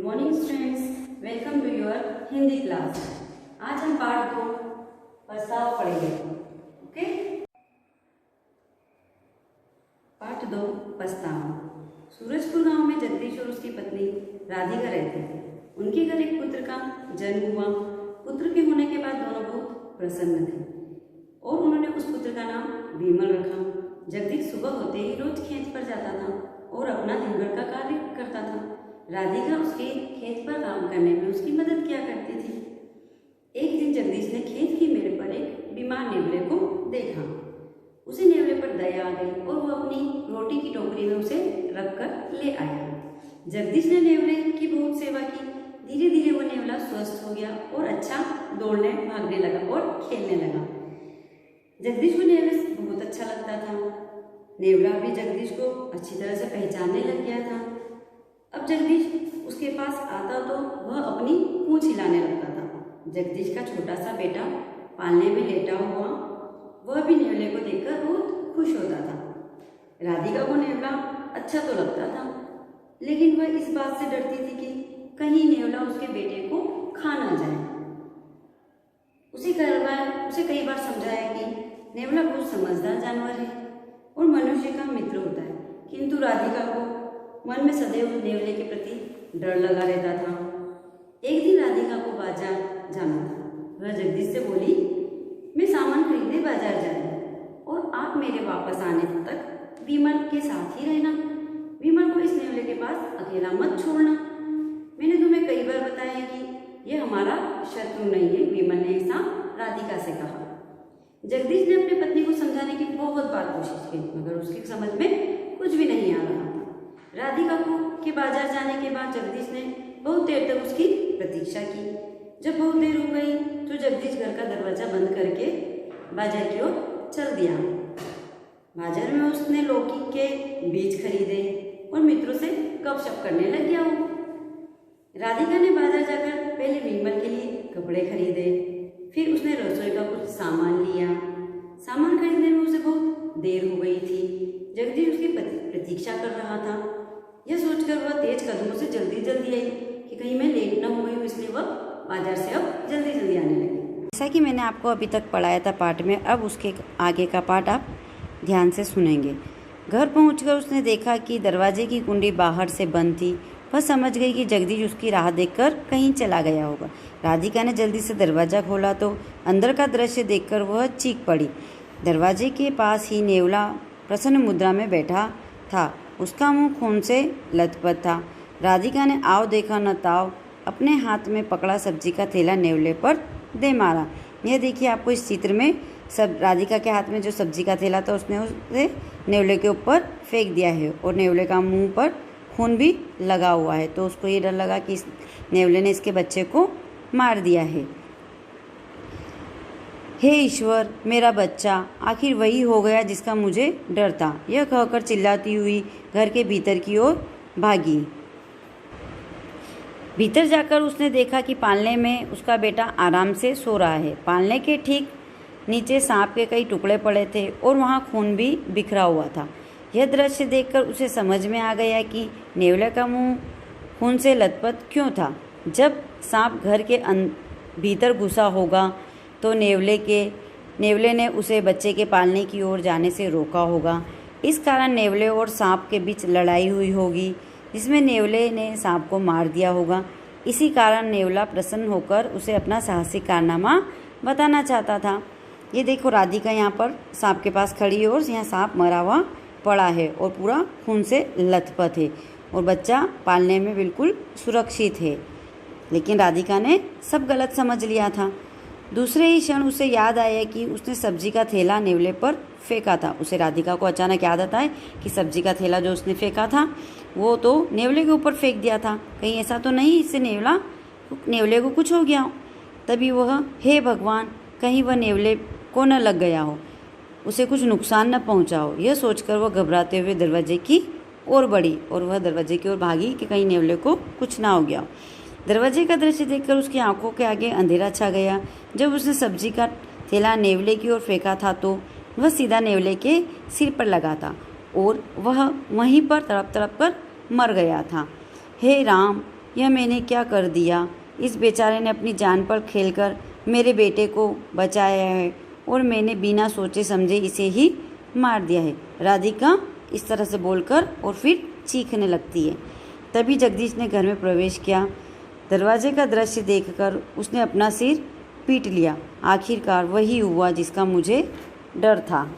Morning students, welcome to your Hindi class. आज हम पाठ 2 प्रस्ताव पढ़ेंगे। ओके, पाठ 2 प्रस्ताव। सूरजपुर गांव में जगदीश और उसकी पत्नी राधिका रहते थे। उनके घर एक पुत्र का जन्म हुआ। पुत्र के होने के बाद दोनों बहुत प्रसन्न थे और उन्होंने उस पुत्र का नाम विमल रखा। जगदीश सुबह होते ही रोज खेत पर जाता था और अपना दिन भर का कार्य करता था। राधिका उसके खेत पर काम करने में उसकी मदद किया करती थी। एक दिन जगदीश ने खेत की मेड़ पर एक बीमार नेवले को देखा। उसे नेवले पर दया आ गई और वो अपनी रोटी की टोकरी में उसे रखकर ले आया। जगदीश ने नेवले की बहुत सेवा की। धीरे धीरे वो नेवला स्वस्थ हो गया और अच्छा दौड़ने भागने लगा और खेलने लगा। जगदीश को नेवला बहुत अच्छा लगता था। नेवला भी जगदीश को अच्छी तरह से पहचानने लग गया था। अब जगदीश उसके पास आता तो वह अपनी पूंछ हिलाने लगता था। जगदीश का छोटा सा बेटा पालने में लेटा हुआ वह भी नेवले को देखकर बहुत खुश होता था। राधिका को नेवला अच्छा तो लगता था, लेकिन वह इस बात से डरती थी कि कहीं नेवला उसके बेटे को खा ना जाए। उसे कई बार समझाया कि नेवला बहुत समझदार जानवर है और मनुष्य का मित्र होता है, किंतु राधिका को मन में सदैव नेवले के प्रति डर लगा रहता था। एक दिन राधिका को बाजार जाना था। वह जगदीश से बोली, मैं सामान खरीदने बाजार जा रही हूँ और आप मेरे वापस आने तक विमल के साथ ही रहना। विमल को इस नेवले के पास अकेला मत छोड़ना। मैंने तुम्हें कई बार बताया है कि यह हमारा शत्रु नहीं है। विमल ने ऐसा राधिका से कहा। जगदीश ने अपनी पत्नी को समझाने की बहुत बार कोशिश की, मगर उसकी समझ में कुछ भी नहीं आ रहा था। राधिका के बाजार जाने के बाद जगदीश ने बहुत देर तक उसकी प्रतीक्षा की। जब बहुत देर हो गई तो जगदीश घर का दरवाजा बंद करके बाजार की ओर चल दिया। बाजार में उसने लौकी के बीज खरीदे और मित्रों से गपशप करने लग गया। वो राधिका ने बाजार जाकर पहले विमल के लिए कपड़े खरीदे, फिर उसने रसोई का कुछ सामान लिया। सामान खरीदने में उसे बहुत देर हो गई थी। जगदीश उसकी प्रतीक्षा कर रहा था। यह सोचकर वह तेज कदमों से जल्दी आई कि कहीं मैं लेट न हो गई हूँ, इसलिए वह बाजार से अब जल्दी आने लगी। जैसा कि मैंने आपको अभी तक पढ़ाया था पाठ में, अब उसके आगे का पाठ आप ध्यान से सुनेंगे। घर पहुंचकर उसने देखा कि दरवाजे की कुंडी बाहर से बंद थी। वह समझ गई कि जगदीश उसकी राह देखकर कहीं चला गया होगा। राधिका ने जल्दी से दरवाजा खोला तो अंदर का दृश्य देखकर वह चीख पड़ी। दरवाजे के पास ही नेवला प्रसन्न मुद्रा में बैठा था। उसका मुंह खून से लथपथ था। राधिका ने आओ देखा न ताव अपने हाथ में पकड़ा सब्जी का थैला नेवले पर दे मारा। यह देखिए, आपको इस चित्र में सब राधिका के हाथ में जो सब्जी का थैला था उसने उसे नेवले के ऊपर फेंक दिया है और नेवले का मुंह पर खून भी लगा हुआ है। तो उसको ये डर लगा कि इस नेवले ने इसके बच्चे को मार दिया है। हे ईश्वर, मेरा बच्चा आखिर वही हो गया जिसका मुझे डर था। यह कहकर चिल्लाती हुई घर के भीतर की ओर भागी। भीतर जाकर उसने देखा कि पालने में उसका बेटा आराम से सो रहा है। पालने के ठीक नीचे सांप के कई टुकड़े पड़े थे और वहाँ खून भी बिखरा हुआ था। यह दृश्य देखकर उसे समझ में आ गया कि नेवले का मुंह खून से लथपथ क्यों था। जब सांप घर के भीतर घुसा होगा तो नेवले ने उसे बच्चे के पालने की ओर जाने से रोका होगा। इस कारण नेवले और सांप के बीच लड़ाई हुई होगी, जिसमें नेवले ने सांप को मार दिया होगा। इसी कारण नेवला प्रसन्न होकर उसे अपना साहसिक कारनामा बताना चाहता था। ये देखो, राधिका यहाँ पर सांप के पास खड़ी है और यहाँ सांप मरा हुआ पड़ा है और पूरा खून से लथपथ है और बच्चा पालने में बिल्कुल सुरक्षित है। लेकिन राधिका ने सब गलत समझ लिया था। दूसरे ही क्षण उसे याद आया कि उसने सब्जी का थैला नेवले पर फेंका था। उसे राधिका को अचानक याद आता है कि सब्जी का थैला जो उसने फेंका था वो तो नेवले के ऊपर फेंक दिया था। कहीं ऐसा तो नहीं इससे नेवले को कुछ हो गया हो। तभी वह, हे भगवान, कहीं वह नेवले को न लग गया हो, उसे कुछ नुकसान न पहुंचा हो। यह सोचकर वह घबराते हुए दरवाजे की ओर बढ़ी और वह दरवाजे की ओर भागी कि कहीं नेवले को कुछ ना हो गया हो। दरवाजे का दृश्य देखकर उसकी आंखों के आगे अंधेरा छा गया। जब उसने सब्जी का थैला नेवले की ओर फेंका था तो वह सीधा नेवले के सिर पर लगा था और वह वहीं पर तड़प कर मर गया था। हे राम, यह मैंने क्या कर दिया? इस बेचारे ने अपनी जान पर खेलकर मेरे बेटे को बचाया है और मैंने बिना सोचे समझे इसे ही मार दिया है। राधिका इस तरह से बोलकर और फिर चीखने लगती है। तभी जगदीश ने घर में प्रवेश किया। दरवाजे का दृश्य देखकर उसने अपना सिर पीट लिया। आखिरकार वही हुआ जिसका मुझे डर था।